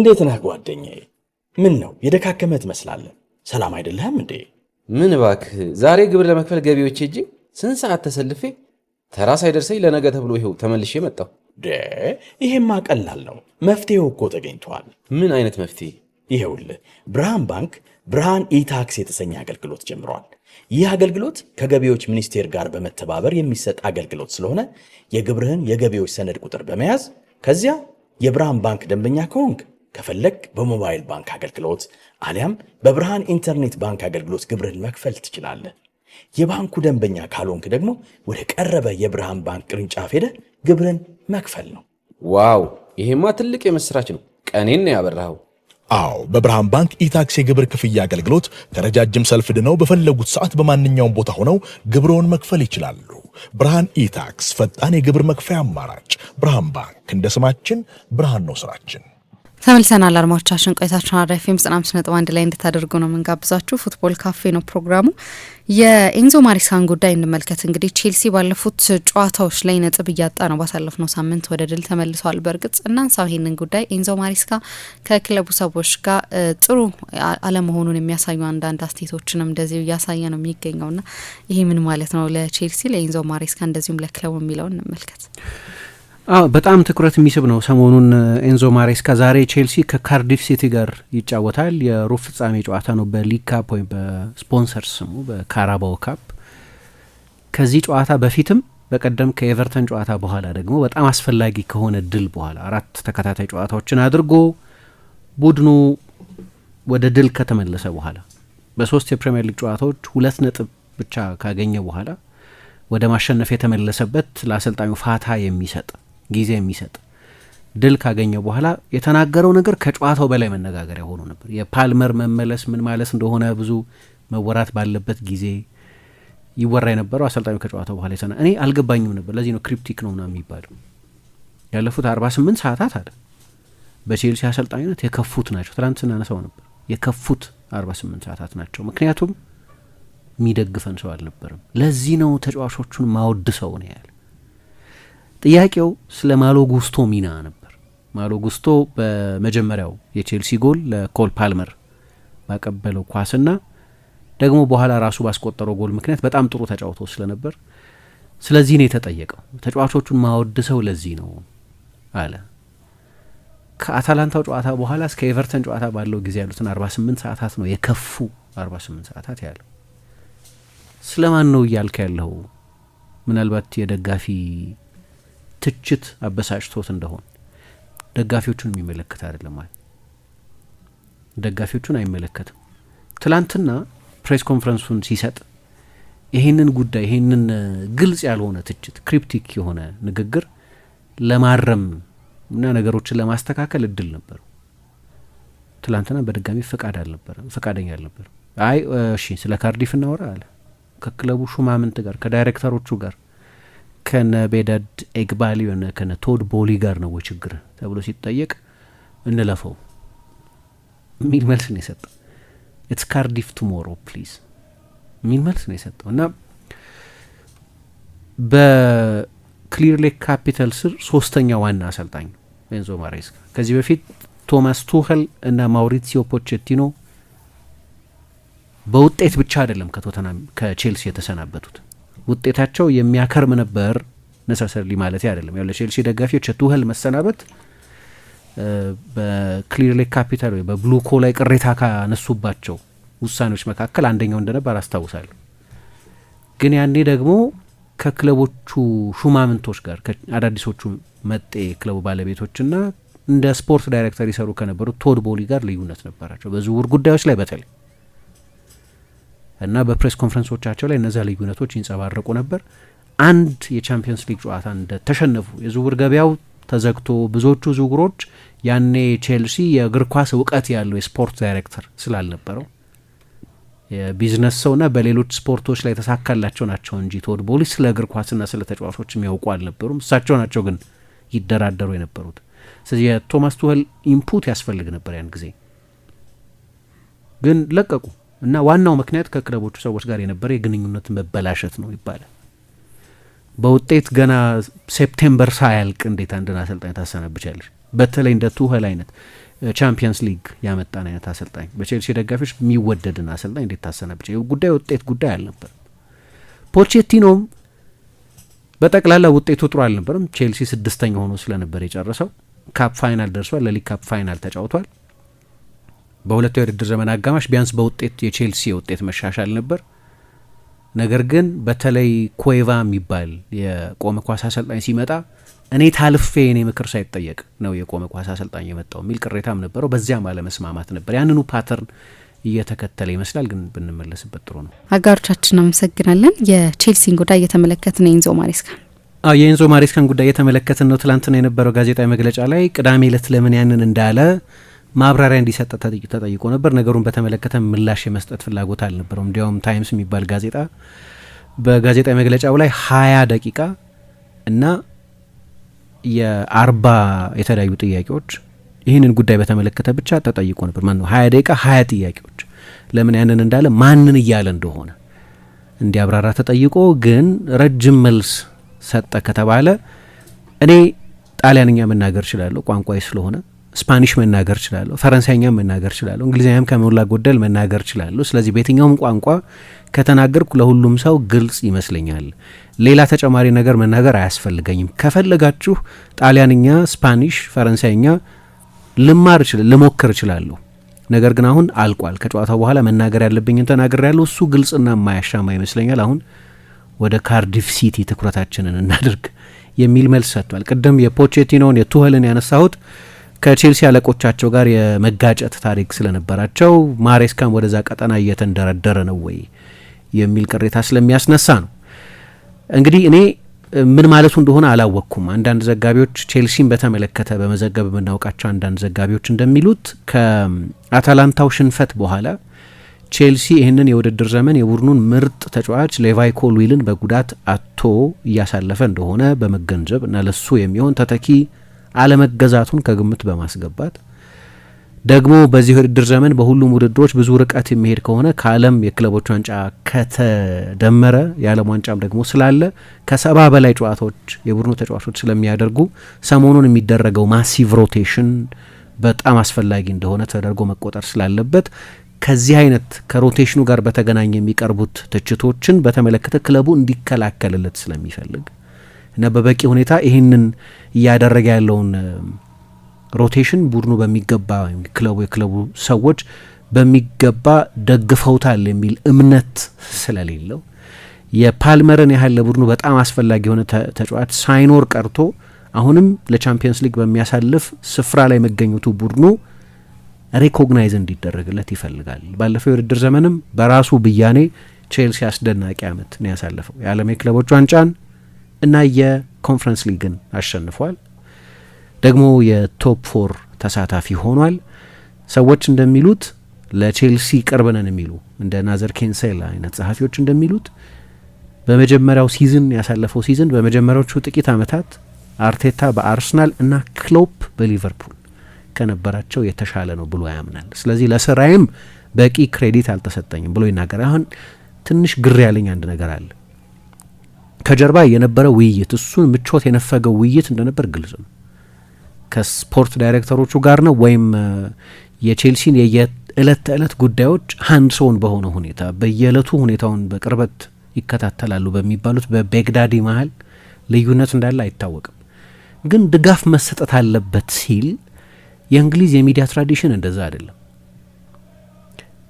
እንዴት ነህ ጓደኛዬ? ምን ነው የደካከመ ትመስላለህ። ሰላም አይደለህም እንዴ? ምን እባክህ፣ ዛሬ ግብር ለመክፈል ገቢዎች ሄጄ ስንት ሰዓት ተሰልፌ ተራ ሳይደርሰኝ ለነገ ተብሎ ይኸው ተመልሼ መጣሁ። ይሄማ ቀላል ነው። መፍትሄው እኮ ተገኝቷል። ምን አይነት መፍትሄ? ይኸውልህ ብርሃን ባንክ ብርሃን ኢታክስ የተሰኘ አገልግሎት ጀምሯል። ይህ አገልግሎት ከገቢዎች ሚኒስቴር ጋር በመተባበር የሚሰጥ አገልግሎት ስለሆነ የግብርህን የገቢዎች ሰነድ ቁጥር በመያዝ ከዚያ የብርሃን ባንክ ደንበኛ ከሆንክ ከፈለግ በሞባይል ባንክ አገልግሎት አሊያም በብርሃን ኢንተርኔት ባንክ አገልግሎት ግብርህን መክፈል ትችላለህ። የባንኩ ደንበኛ ካልሆንክ ደግሞ ወደ ቀረበ የብርሃን ባንክ ቅርንጫፍ ሄደህ ግብርህን መክፈል ነው። ዋው! ይሄማ ትልቅ የምስራች ነው። ቀኔን ነው ያበራኸው። አዎ፣ በብርሃን ባንክ ኢታክስ የግብር ክፍያ አገልግሎት ከረጃጅም ሰልፍ ድነው በፈለጉት ሰዓት በማንኛውም ቦታ ሆነው ግብርዎን መክፈል ይችላሉ። ብርሃን ኢታክስ ፈጣን የግብር መክፈያ አማራጭ። ብርሃን ባንክ እንደ ስማችን ብርሃን ነው ስራችን። ተመልሰናል። አድማጮቻችን ቆይታችሁን አራዳ ኤፍ ኤም 95.1 ላይ እንድታደርጉ ነው የምንጋብዛችሁ። ፉትቦል ካፌ ነው ፕሮግራሙ። የኤንዞ ማሪስካን ጉዳይ እንመልከት። እንግዲህ ቼልሲ ባለፉት ጨዋታዎች ላይ ነጥብ እያጣ ነው። ባሳለፍነው ሳምንት ወደ ድል ተመልሷል። በእርግጥ እናንሳው ይሄንን ጉዳይ። ኤንዞ ማሪስካ ከክለቡ ሰዎች ጋር ጥሩ አለመሆኑን የሚያሳዩ አንዳንድ አስቴቶችንም እንደዚሁ እያሳየ ነው የሚገኘውና ይሄ ምን ማለት ነው ለቼልሲ፣ ለኤንዞ ማሪስካ እንደዚሁም ለክለቡ የሚለውን እንመልከት። በጣም ትኩረት የሚስብ ነው። ሰሞኑን ኤንዞ ማሬስካ ዛሬ ቼልሲ ከካርዲፍ ሲቲ ጋር ይጫወታል። የሩብ ፍጻሜ ጨዋታ ነው በሊግ ካፕ ወይም በስፖንሰር ስሙ በካራባኦ ካፕ። ከዚህ ጨዋታ በፊትም በቀደም ከኤቨርተን ጨዋታ በኋላ ደግሞ በጣም አስፈላጊ ከሆነ ድል በኋላ 4 ተከታታይ ጨዋታዎችን አድርጎ ቡድኑ ወደ ድል ከተመለሰ በኋላ በ3 የፕሪሚየር ሊግ ጨዋታዎች 2 ነጥብ ብቻ ካገኘ በኋላ ወደ ማሸነፍ የተመለሰበት ለአሰልጣኙ ፋታ የሚሰጥ ጊዜ የሚሰጥ ድል ካገኘ በኋላ የተናገረው ነገር ከጨዋታው በላይ መነጋገሪያ ሆኖ ነበር። የፓልመር መመለስ ምን ማለት እንደሆነ ብዙ መወራት ባለበት ጊዜ ይወራ የነበረው አሰልጣኙ ከጨዋታው በኋላ እኔ አልገባኝም ነበር። ለዚህ ነው ክሪፕቲክ ነው ምናምን የሚባለው። ያለፉት 48 ሰዓታት አለ በቼልሲ አሰልጣኝነት የከፉት ናቸው። ትናንት ስናነሳው ነበር የከፉት 48 ሰዓታት ናቸው። ምክንያቱም የሚደግፈን ሰው አልነበርም። ለዚህ ነው ተጫዋቾቹን ማወድ ሰው ነው ያለ። ጥያቄው ስለ ማሎ ጉስቶ ሚና ነበር። ማሎ ጉስቶ በመጀመሪያው የቼልሲ ጎል ለኮል ፓልመር ባቀበለው ኳስና ደግሞ በኋላ ራሱ ባስቆጠረው ጎል ምክንያት በጣም ጥሩ ተጫውቶ ስለነበር ስለዚህ ነው የተጠየቀው። ተጫዋቾቹን ማወድ ሰው ለዚህ ነው አለ። ከአታላንታው ጨዋታ በኋላ እስከ ኤቨርተን ጨዋታ ባለው ጊዜ ያሉትን 48 ሰዓታት ነው የከፉ 48 ሰዓታት ያለው። ስለማን ነው እያልክ ያለው? ምናልባት የደጋፊ ትችት አበሳጭቶት እንደሆን ደጋፊዎቹን የሚመለከት አይደለም ማለት ደጋፊዎቹን አይመለከትም። ትላንትና ፕሬስ ኮንፈረንሱን ሲሰጥ ይሄንን ጉዳይ ይሄንን ግልጽ ያልሆነ ትችት ክሪፕቲክ የሆነ ንግግር ለማረም እና ነገሮችን ለማስተካከል እድል ነበሩ። ትላንትና በድጋሚ ፈቃደኛ አልነበረም። አይ እሺ ስለ ካርዲፍ እናወራ አለ። ከክለቡ ሹማምንት ጋር ከዳይሬክተሮቹ ጋር ከነ ቤዳድ ኤግባሊ ሆነ ከነ ቶድ ቦሊ ጋር ነው ችግር ተብሎ ሲጠየቅ እንለፈው ሚል መልስ ነው የሰጠው። ኢትስ ካርዲፍ ቱሞሮ ፕሊዝ ሚል መልስ ነው የሰጠው እና በክሊር ሌክ ካፒታል ስር 3ኛ ዋና አሰልጣኝ ኤንዞ ማሬስካ። ከዚህ በፊት ቶማስ ቱኸል እና ማውሪሲዮ ፖቼቲኖ በውጤት ብቻ አይደለም ከቶተናም ከቼልሲ የተሰናበቱት። ውጤታቸው የሚያከርም ነበር ነሰሰርሊ ማለት አይደለም። ያው ለቼልሲ ደጋፊዎች የቱኸል መሰናበት በክሊር ሌክ ካፒታል ወይ በብሉኮ ላይ ቅሬታ ካነሱባቸው ውሳኔዎች መካከል አንደኛው እንደነበር አስታውሳለሁ። ግን ያኔ ደግሞ ከክለቦቹ ሹማምንቶች ጋር ከአዳዲሶቹ መጤ ክለቡ ባለቤቶችና እንደ ስፖርት ዳይሬክተር ይሰሩ ከነበሩት ቶድ ቦሊ ጋር ልዩነት ነበራቸው በዝውውር ጉዳዮች ላይ በተለይ እና በፕሬስ ኮንፈረንሶቻቸው ላይ እነዛ ልዩነቶች ይንጸባረቁ ነበር። አንድ የቻምፒየንስ ሊግ ጨዋታ እንደተሸነፉ የዝውውር ገበያው ተዘግቶ ብዙዎቹ ዝውውሮች ያኔ ቼልሲ የእግር ኳስ እውቀት ያለው የስፖርት ዳይሬክተር ስላልነበረው የቢዝነስ ሰውና በሌሎች ስፖርቶች ላይ የተሳካላቸው ናቸው እንጂ ቶድ ቦሊ ስለ እግር ኳስና ስለ ተጫዋቾች የሚያውቁ አልነበሩም። እሳቸው ናቸው ግን ይደራደሩ የነበሩት። ስለዚህ የቶማስ ቱኸል ኢንፑት ያስፈልግ ነበር። ያን ጊዜ ግን ለቀቁ እና ዋናው ምክንያት ከክለቦቹ ሰዎች ጋር የነበረ የግንኙነት መበላሸት ነው ይባላል። በውጤት ገና ሴፕቴምበር ሳያልቅ እንዴት አንድን አሰልጣኝ ታሰናብቻለሽ? በተለይ እንደ ቱኸል አይነት ቻምፒየንስ ሊግ ያመጣን አይነት አሰልጣኝ፣ በቼልሲ ደጋፊዎች የሚወደድን አሰልጣኝ እንዴት ታሰናብጭ? ጉዳይ ውጤት ጉዳይ አልነበርም። ፖቼቲኖም በጠቅላላ ውጤቱ ጥሩ አልነበርም። ቼልሲ 6ኛ ሆኖ ስለነበር የጨረሰው ካፕ ፋይናል ደርሷል። ለሊግ ካፕ ፋይናል ተጫውቷል። በሁለቱ የውድድር ዘመን አጋማሽ ቢያንስ በውጤት የቼልሲ የውጤት መሻሻል ነበር። ነገር ግን በተለይ ኩዌቫ የሚባል የቆመ ኳስ አሰልጣኝ ሲመጣ እኔ ታልፌ እኔ ምክር ሳይጠየቅ ነው የቆመ ኳስ አሰልጣኝ የመጣው የሚል ቅሬታም ነበረው። በዚያም አለመስማማት ነበር። ያንኑ ፓተርን እየተከተለ ይመስላል። ግን ብንመለስበት ጥሩ ነው። አጋሮቻችን አመሰግናለን። የቼልሲን ጉዳይ እየተመለከትን የኤንዞ ማሬስካ የኤንዞ ማሬስካን ጉዳይ እየተመለከትን ነው። ትላንትና የነበረው ጋዜጣዊ መግለጫ ላይ ቅዳሜ ዕለት ለምን ያንን እንዳለ ማብራሪያ እንዲሰጥ ተጠይቆ ነበር። ነገሩን በተመለከተ ምላሽ የመስጠት ፍላጎት አልነበረውም። እንዲያውም ታይምስ የሚባል ጋዜጣ በጋዜጣዊ መግለጫው ላይ 20 ደቂቃ እና የ40 የተለያዩ ጥያቄዎች ይህንን ጉዳይ በተመለከተ ብቻ ተጠይቆ ነበር። ማን ነው 20 ደቂቃ 20 ጥያቄዎች ለምን ያንን እንዳለ ማንን እያለ እንደሆነ እንዲያብራራ ተጠይቆ ግን ረጅም መልስ ሰጠ ከተባለ እኔ ጣሊያንኛ መናገር እችላለሁ ቋንቋዬ ስለሆነ፣ ስፓኒሽ መናገር እችላለሁ፣ ፈረንሳይኛ መናገር እችላለሁ፣ እንግሊዝኛም ከሞላ ጎደል መናገር እችላለሁ። ስለዚህ በየትኛውም ቋንቋ ከተናገርኩ ለሁሉም ሰው ግልጽ ይመስለኛል። ሌላ ተጨማሪ ነገር መናገር አያስፈልገኝም። ከፈለጋችሁ ጣሊያንኛ፣ ስፓኒሽ፣ ፈረንሳይኛ ልሞክር እችላለሁ። ነገር ግን አሁን አልቋል። ከጨዋታው በኋላ መናገር ያለብኝን ተናግሬያለሁ። እሱ ግልጽና የማያሻማ ይመስለኛል። አሁን ወደ ካርዲፍ ሲቲ ትኩረታችንን እናድርግ የሚል መልስ ሰጥቷል። ቅድም የፖቼቲኖን የቱኸልን ያነሳሁት ከቼልሲ አለቆቻቸው ጋር የመጋጨት ታሪክ ስለነበራቸው ማሬስካም ወደዛ ቀጠና እየተንደረደረ ነው ወይ የሚል ቅሬታ ስለሚያስነሳ ነው። እንግዲህ እኔ ምን ማለቱ እንደሆነ አላወቅኩም። አንዳንድ ዘጋቢዎች ቼልሲን በተመለከተ በመዘገብ የምናውቃቸው አንዳንድ ዘጋቢዎች እንደሚሉት ከአታላንታው ሽንፈት በኋላ ቼልሲ ይህንን የውድድር ዘመን የቡድኑን ምርጥ ተጫዋች ሌቫይ ኮልዊልን በጉዳት አጥቶ እያሳለፈ እንደሆነ በመገንዘብ እና ለሱ የሚሆን ተተኪ አለመገዛቱን ከግምት በማስገባት ደግሞ በዚህ ውድድር ዘመን በሁሉም ውድድሮች ብዙ ርቀት የሚሄድ ከሆነ ከዓለም የክለቦች ዋንጫ ከተደመረ የዓለም ዋንጫም ደግሞ ስላለ ከ70 በላይ ጨዋታዎች የቡድኑ ተጫዋቾች ስለሚያደርጉ ሰሞኑን የሚደረገው ማሲቭ ሮቴሽን በጣም አስፈላጊ እንደሆነ ተደርጎ መቆጠር ስላለበት ከዚህ አይነት ከሮቴሽኑ ጋር በተገናኘ የሚቀርቡት ትችቶችን በተመለከተ ክለቡ እንዲከላከልለት ስለሚፈልግ እና በበቂ ሁኔታ ይህንን እያደረገ ያለውን ሮቴሽን ቡድኑ በሚገባ የክለቡ ሰዎች በሚገባ ደግፈውታል የሚል እምነት ስለሌለው የፓልመርን ያህል ለቡድኑ በጣም አስፈላጊ የሆነ ተጫዋች ሳይኖር ቀርቶ አሁንም ለቻምፒየንስ ሊግ በሚያሳልፍ ስፍራ ላይ መገኘቱ ቡድኑ ሪኮግናይዝ እንዲደረግለት ይፈልጋል። ባለፈው የውድድር ዘመንም በራሱ ብያኔ ቼልሲ አስደናቂ ዓመት ነው ያሳለፈው። የዓለም የክለቦች ዋንጫን እና የኮንፈረንስ ሊግን አሸንፏል። ደግሞ የቶፕ 4 ተሳታፊ ሆኗል። ሰዎች እንደሚሉት ለቼልሲ ቅርብ ነን የሚሉ እንደ ናዘር ኬንሴላ አይነት ጸሐፊዎች እንደሚሉት በመጀመሪያው ሲዝን ያሳለፈው ሲዝን በመጀመሪያዎቹ ጥቂት ዓመታት አርቴታ በአርሰናል እና ክሎፕ በሊቨርፑል ከነበራቸው የተሻለ ነው ብሎ ያምናል። ስለዚህ ለስራዬም በቂ ክሬዲት አልተሰጠኝም ብሎ ይናገራል። አሁን ትንሽ ግር ያለኝ አንድ ነገር አለ። ከጀርባ የነበረ ውይይት እሱን ምቾት የነፈገው ውይይት እንደነበር ግልጽ ነው። ከስፖርት ዳይሬክተሮቹ ጋር ነው ወይም የቼልሲን የዕለት ተዕለት ጉዳዮች ሃንድሶን በሆነ ሁኔታ በየዕለቱ ሁኔታውን በቅርበት ይከታተላሉ በሚባሉት በቤግዳዲ መሀል ልዩነት እንዳለ አይታወቅም። ግን ድጋፍ መሰጠት አለበት ሲል የእንግሊዝ የሚዲያ ትራዲሽን እንደዛ አይደለም።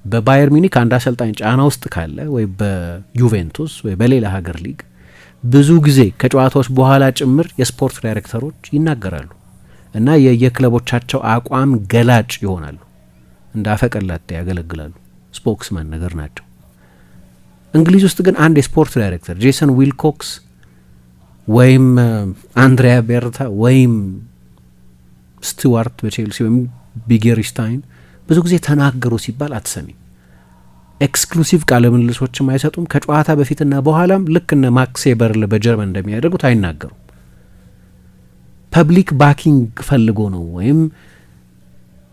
በባየር ሚኒክ አንድ አሰልጣኝ ጫና ውስጥ ካለ ወይ በዩቬንቱስ ወይ በሌላ ሀገር ሊግ ብዙ ጊዜ ከጨዋታዎች በኋላ ጭምር የስፖርት ዳይሬክተሮች ይናገራሉ እና የየክለቦቻቸው አቋም ገላጭ ይሆናሉ። እንደ አፈቀላጤ ያገለግላሉ። ስፖክስማን ነገር ናቸው። እንግሊዝ ውስጥ ግን አንድ የስፖርት ዳይሬክተር ጄሰን ዊልኮክስ ወይም አንድሪያ ቤርታ ወይም ስቲዋርት በቼልሲ ወይም ቢጌሪስታይን ብዙ ጊዜ ተናገሩ ሲባል አትሰሚም። ኤክስክሉሲቭ ቃለ ምልልሶችም አይሰጡም። ከጨዋታ በፊትና በኋላም ልክ እነ ማክስ ኤበርል በጀርመን እንደሚያደርጉት አይናገሩም። ፐብሊክ ባኪንግ ፈልጎ ነው ወይም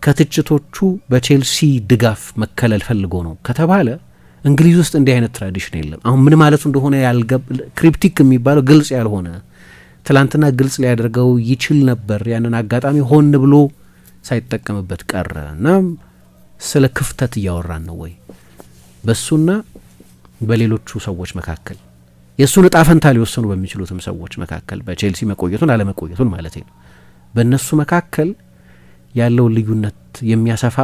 ከትችቶቹ በቼልሲ ድጋፍ መከለል ፈልጎ ነው ከተባለ እንግሊዝ ውስጥ እንዲህ አይነት ትራዲሽን የለም። አሁን ምን ማለቱ እንደሆነ ክሪፕቲክ የሚባለው ግልጽ ያልሆነ ትላንትና ግልጽ ሊያደርገው ይችል ነበር። ያንን አጋጣሚ ሆን ብሎ ሳይጠቀምበት ቀረ እና ስለ ክፍተት እያወራን ነው ወይ በሱና በሌሎቹ ሰዎች መካከል የሱን እጣ ፈንታ ሊወሰኑ በሚችሉትም ሰዎች መካከል በቼልሲ መቆየቱን አለመቆየቱን ማለት ነው በእነሱ መካከል ያለው ልዩነት የሚያሰፋ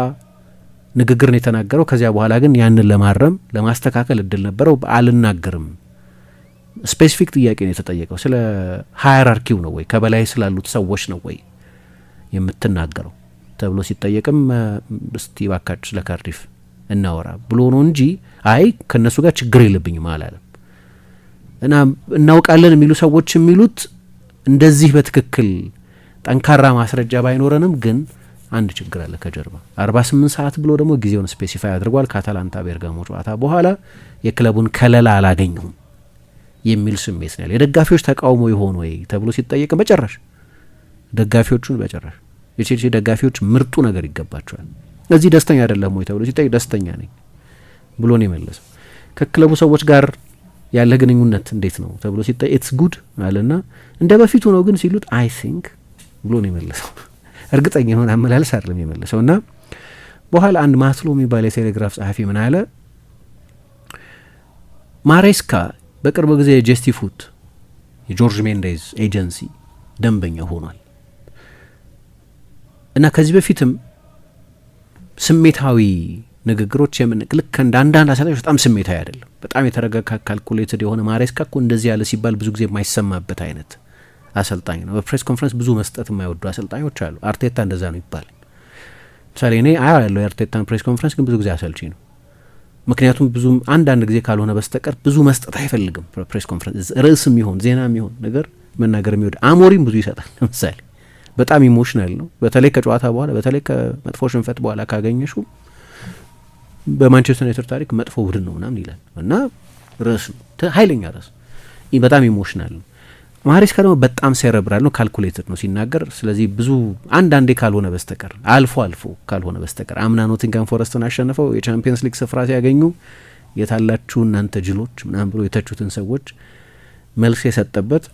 ንግግር ነው የተናገረው። ከዚያ በኋላ ግን ያንን ለማረም ለማስተካከል እድል ነበረው። አልናገርም ስፔሲፊክ ጥያቄ ነው የተጠየቀው። ስለ ሃይራርኪው ነው ወይ ከበላይ ስላሉት ሰዎች ነው ወይ የምትናገረው ተብሎ ሲጠየቅም እስቲ ባካችሁ ስለ ካርዲፍ እናወራ ብሎ ነው እንጂ አይ ከነሱ ጋር ችግር የለብኝም አላለም። እና እናውቃለን የሚሉ ሰዎች የሚሉት እንደዚህ በትክክል ጠንካራ ማስረጃ ባይኖረንም ግን አንድ ችግር አለ ከጀርባ 48 ሰዓት ብሎ ደግሞ ጊዜውን ስፔሲፋይ አድርጓል። ከአታላንታ ቤርጋሞ ጨዋታ በኋላ የክለቡን ከለላ አላገኘሁም የሚል ስሜት ነው። የደጋፊዎች ተቃውሞ ይሆን ወይ ተብሎ ሲጠየቅ በጭራሽ ደጋፊዎቹን በጭራሽ የቼልሲ ደጋፊዎች ምርጡ ነገር ይገባቸዋል። እዚህ ደስተኛ አይደለም ወይ ተብሎ ሲጠየቅ ደስተኛ ነኝ ብሎ ነው የመለሰው። ከክለቡ ሰዎች ጋር ያለ ግንኙነት እንዴት ነው ተብሎ ሲጠየቅ ኢትስ ጉድ አለና እንደ በፊቱ ነው ግን ሲሉት አይ ቲንክ ብሎ ነው የመለሰው። እርግጠኛ የሆነ አመላለስ አይደለም የመለሰው። እና በኋላ አንድ ማስሎ የሚባል የቴሌግራፍ ጸሐፊ ምን አለ ማሬስካ በቅርብ ጊዜ የጀስቲፉት የጆርጅ ሜንዴዝ ኤጀንሲ ደንበኛ ሆኗል እና ከዚህ በፊትም ስሜታዊ ንግግሮች ልክ እንደ አንዳንድ አሰልጣኞች በጣም ስሜታዊ አይደለም፣ በጣም የተረጋጋ ካልኩሌትድ የሆነ ማሬስካ እኮ እንደዚህ ያለ ሲባል ብዙ ጊዜ የማይሰማበት አይነት አሰልጣኝ ነው። በፕሬስ ኮንፈረንስ ብዙ መስጠት የማይወዱ አሰልጣኞች አሉ። አርቴታ እንደዛ ነው ይባላል። ምሳሌ እኔ ያለው የአርቴታን ፕሬስ ኮንፈረንስ ግን ብዙ ጊዜ አሰልቺ ነው። ምክንያቱም ብዙም አንዳንድ ጊዜ ካልሆነ በስተቀር ብዙ መስጠት አይፈልግም። ፕሬስ ኮንፈረንስ ርዕስም ይሆን ዜናም ይሆን ነገር መናገር የሚወድ አሞሪም ብዙ ይሰጣል። ለምሳሌ በጣም ኢሞሽናል ነው። በተለይ ከጨዋታ በኋላ በተለይ ከመጥፎ ሽንፈት በኋላ ካገኘሹ በማንቸስተር ዩናይትድ ታሪክ መጥፎ ቡድን ነው ምናምን ይላል እና ርዕስ ነው ኃይለኛ ርዕስ በጣም ኢሞሽናል ነው። ማሬስካ ደግሞ በጣም ሴረብራል ነው፣ ካልኩሌትድ ነው ሲናገር። ስለዚህ ብዙ አንዳንዴ ካልሆነ በስተቀር አልፎ ካልሆነ በስተቀር አምና ኖቲንጋም ፎረስትን አሸንፈው የቻምፒየንስ ሊግ ስፍራ ሲያገኙ የታላችሁ እናንተ ጅሎች ምናምን ብሎ የተቹትን ሰዎች መልስ የሰጠበት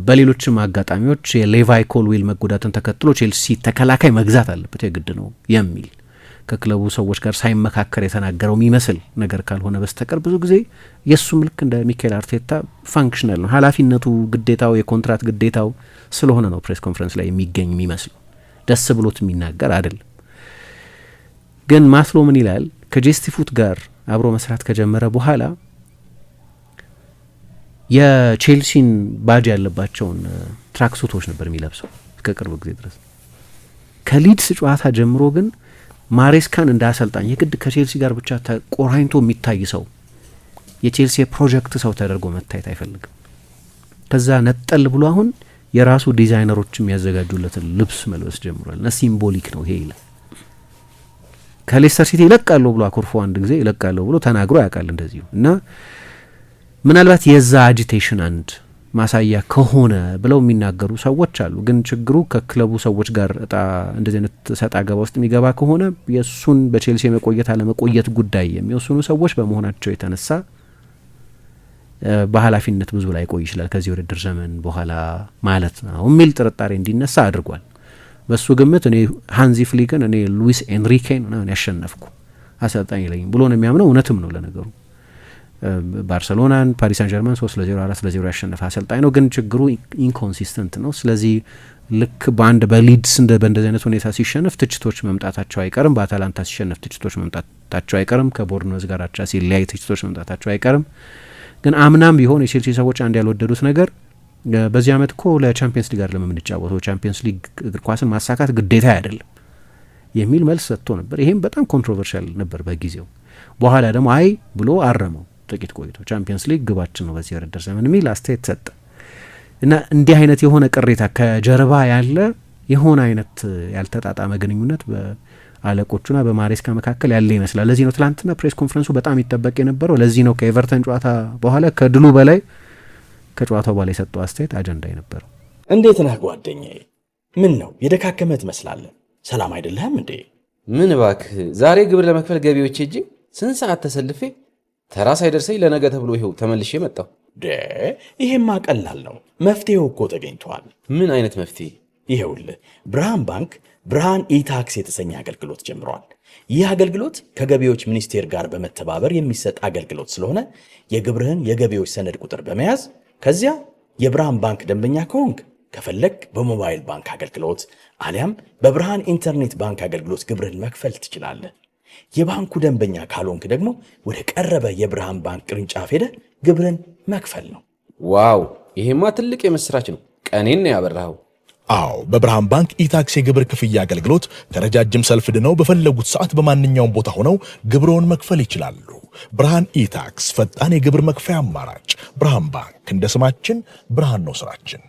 በሌሎችም አጋጣሚዎች የሌቫይ ኮልዊል መጎዳትን ተከትሎ ቼልሲ ተከላካይ መግዛት አለበት የግድ ነው የሚል ከክለቡ ሰዎች ጋር ሳይመካከር የተናገረው የሚመስል ነገር ካልሆነ በስተቀር ብዙ ጊዜ የእሱም ልክ እንደ ሚካኤል አርቴታ ፋንክሽናል ነው። ኃላፊነቱ ግዴታው የኮንትራት ግዴታው ስለሆነ ነው ፕሬስ ኮንፈረንስ ላይ የሚገኝ የሚመስለው፣ ደስ ብሎት የሚናገር አይደለም። ግን ማስሎ ምን ይላል? ከጄስቲፉት ጋር አብሮ መስራት ከጀመረ በኋላ የቼልሲን ባጅ ያለባቸውን ትራክሱቶች ነበር የሚለብሰው እስከ ቅርብ ጊዜ ድረስ። ከሊድስ ጨዋታ ጀምሮ ግን ማሬስካን እንደ አሰልጣኝ የግድ ከቼልሲ ጋር ብቻ ተቆራኝቶ የሚታይ ሰው የቼልሲ ፕሮጀክት ሰው ተደርጎ መታየት አይፈልግም። ከዛ ነጠል ብሎ አሁን የራሱ ዲዛይነሮች የሚያዘጋጁለትን ልብስ መልበስ ጀምሯል እና ሲምቦሊክ ነው ይሄ ይላል። ከሌስተር ሲቲ ይለቃለሁ ብሎ አኮርፎ አንድ ጊዜ ይለቃለሁ ብሎ ተናግሮ ያውቃል እንደዚሁ። እና ምናልባት የዛ አጂቴሽን አንድ ማሳያ ከሆነ ብለው የሚናገሩ ሰዎች አሉ። ግን ችግሩ ከክለቡ ሰዎች ጋር እንደዚህ አይነት ሰጣ ገባ ውስጥ የሚገባ ከሆነ የእሱን በቼልሲ የመቆየት አለመቆየት ጉዳይ የሚወስኑ ሰዎች በመሆናቸው የተነሳ በኃላፊነት ብዙ ላይ ቆይ ይችላል ከዚህ ውድድር ዘመን በኋላ ማለት ነው የሚል ጥርጣሬ እንዲነሳ አድርጓል። በሱ ግምት እኔ ሃንዚ ፍሊክን እኔ ሉዊስ ኤንሪኬን ምናምን ያሸነፍኩ አሰልጣኝ ለኝ ብሎ ነው የሚያምነው። እውነትም ነው ለነገሩ ባርሰሎናን ፓሪስ ሳን ጀርማን 3-0 4-0 ያሸነፈ አሰልጣኝ ነው። ግን ችግሩ ኢንኮንሲስተንት ነው። ስለዚህ ልክ በአንድ በሊድስ በእንደዚህ አይነት ሁኔታ ሲሸነፍ ትችቶች መምጣታቸው አይቀርም። በአታላንታ ሲሸነፍ ትችቶች መምጣታቸው አይቀርም። ከቦርንመዝ ጋር አቻ ሲለያይ ትችቶች መምጣታቸው አይቀርም። ግን አምናም ቢሆን የቼልሲ ሰዎች አንድ ያልወደዱት ነገር በዚህ አመት እኮ ለቻምፒየንስ ሊግ አይደለም የምንጫወተው፣ ቻምፒየንስ ሊግ እግር ኳስን ማሳካት ግዴታ አይደለም የሚል መልስ ሰጥቶ ነበር። ይሄም በጣም ኮንትሮቨርሻል ነበር በጊዜው። በኋላ ደግሞ አይ ብሎ አረመው። ጥቂት ቆይቶ ቻምፒየንስ ሊግ ግባችን ነው በዚህ ውድድር ዘመን የሚል አስተያየት ሰጠ እና እንዲህ አይነት የሆነ ቅሬታ ከጀርባ ያለ የሆነ አይነት ያልተጣጣመ ግንኙነት በአለቆቹና በማሬስካ መካከል ያለ ይመስላል። ለዚህ ነው ትላንትና ፕሬስ ኮንፈረንሱ በጣም ይጠበቅ የነበረው። ለዚህ ነው ከኤቨርተን ጨዋታ በኋላ ከድሉ በላይ ከጨዋታው በኋላ የሰጠው አስተያየት አጀንዳ የነበረው። እንዴት ነህ ጓደኛዬ? ምን ነው የደካከመ ትመስላለህ። ሰላም አይደለህም እንዴ? ምን እባክህ፣ ዛሬ ግብር ለመክፈል ገቢዎች ሄጄ ስንት ሰዓት ተሰልፌ ተራ ሳይደርሰኝ ለነገ ተብሎ ይኸው ተመልሼ መጣሁ። ይሄማ ቀላል ነው። መፍትሄው እኮ ተገኝቷል። ምን አይነት መፍትሄ? ይኸውልህ ብርሃን ባንክ ብርሃን ኢታክስ የተሰኘ አገልግሎት ጀምሯል። ይህ አገልግሎት ከገቢዎች ሚኒስቴር ጋር በመተባበር የሚሰጥ አገልግሎት ስለሆነ የግብርህን የገቢዎች ሰነድ ቁጥር በመያዝ ከዚያ የብርሃን ባንክ ደንበኛ ከሆንክ ከፈለግ በሞባይል ባንክ አገልግሎት አሊያም በብርሃን ኢንተርኔት ባንክ አገልግሎት ግብርህን መክፈል ትችላለህ። የባንኩ ደንበኛ ካልሆንክ ደግሞ ወደ ቀረበ የብርሃን ባንክ ቅርንጫፍ ሄደህ ግብርን መክፈል ነው። ዋው! ይሄማ ትልቅ የምስራች ነው። ቀኔን ነው ያበራኸው። አዎ፣ በብርሃን ባንክ ኢታክስ የግብር ክፍያ አገልግሎት ከረጃጅም ሰልፍ ድነው በፈለጉት ሰዓት በማንኛውም ቦታ ሆነው ግብርዎን መክፈል ይችላሉ። ብርሃን ኢታክስ ፈጣን የግብር መክፈያ አማራጭ። ብርሃን ባንክ፣ እንደ ስማችን ብርሃን ነው ስራችን።